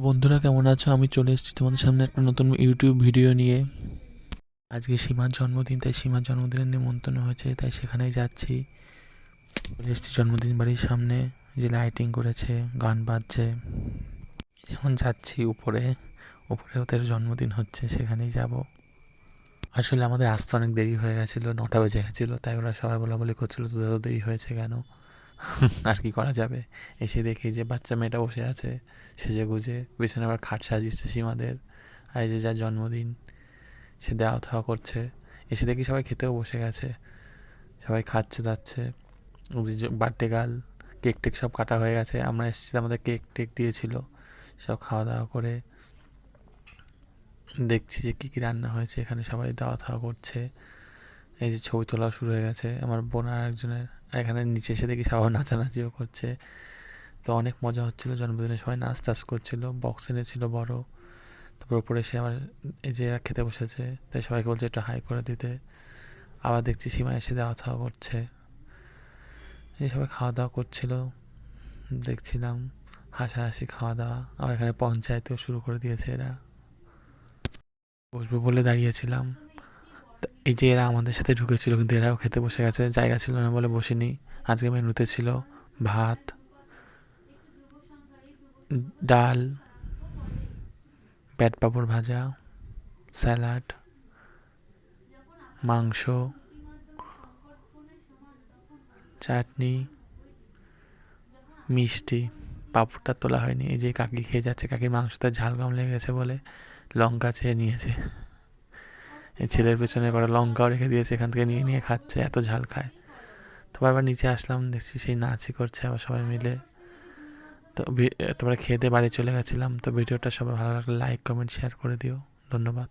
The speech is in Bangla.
বন্ধুরা, কেমন আছো? আমি চলে এসেছি তোমাদের সামনে একটা নতুন ইউটিউব ভিডিও নিয়ে। আজকে সীমার জন্মদিন, তাই সীমার জন্মদিনের নিমন্ত্রণ হয়েছে, তাই সেখানেই যাচ্ছি। চলে এসেছি জন্মদিন বাড়ির সামনে, যে লাইটিং করেছে, গান বাজছে। এখন যাচ্ছি উপরে, উপরে ওদের জন্মদিন হচ্ছে, সেখানেই যাব। আসলে আমাদের আসতে অনেক দেরি হয়ে গেছিলো, 9টা বেজে গেছিলো, তাই ওরা সবাই বলাবলি করছিল তোদের দেরি হয়েছে কেন। আর কি করা যাবে। এসে দেখি যে বাচ্চা মেয়েটা বসে আছে সেজে গুজে, পেছনে আবার খাট সাজিয়েছে সীমাদের। আর এই যে যার জন্মদিন, সে দেওয়া থাওয়া করছে। এসে দেখি সবাই খেতেও বসে গেছে, সবাই খাচ্ছে দাচ্ছে। বার্থডে গার্ল, কেক টেক সব কাটা হয়ে গেছে। আমরা এসেছি, আমাদের কেক টেক দিয়েছিল। সব খাওয়া দাওয়া করে দেখছি যে কী কী রান্না হয়েছে। এখানে সবাই দাওয়া থাওয়া করছে। এই যে ছবি তোলা শুরু হয়ে গেছে আমার বোন আর একজনের। এখানে নিচে এসে দেখি সবাই নাচানাচিও করছে। তো অনেক মজা হচ্ছিলো জন্মদিনে, সবাই নাচ টাচ করছিল, বক্স এনেছিল বড়। তারপর উপরে এসে আমার এই যে এরা খেতে বসেছে, তাই সবাইকে বলছে একটু হাই করে দিতে। আবার দেখছি সীমা এসে দেওয়া থাওয়া করছে। এই সবাই খাওয়া দাওয়া করছিল, দেখছিলাম হাসাহাসি খাওয়া দাওয়া। আবার এখানে পঞ্চায়েতেও শুরু করে দিয়েছে এরা। বসবো বলে দাঁড়িয়েছিলাম, এই যে এরা আমাদের সাথে ঢুকেছিল, কিন্তু এরাও খেতে বসে গেছে। জায়গা ছিল না বলে বসিনি। আজকে মেনুতে ছিল ভাত, ডাল, পেট পাঁপড় ভাজা, স্যালাড, মাংস, চাটনি, মিষ্টি। পাঁপড়টা তোলা হয়নি, এই যে কাকি খেয়ে যাচ্ছে। কাকির মাংসটা ঝাল কম লেগে গেছে বলে লঙ্কা চেয়ে নিয়েছে। এই ছেলের পেছনে করা লঙ্কাও রেখে দিয়েছে, এখান থেকে নিয়ে নিয়ে খাচ্ছে, এত ঝাল খায়। তো আবার নিচে আসলাম, দেখছি সেই নাচই করছে আবার সবাই মিলে। তো তারপরে খেয়ে দিয়ে বাড়ি চলে গেছিলাম। তো ভিডিওটা সবাই ভালো লাগলে লাইক কমেন্ট শেয়ার করে দিও। ধন্যবাদ।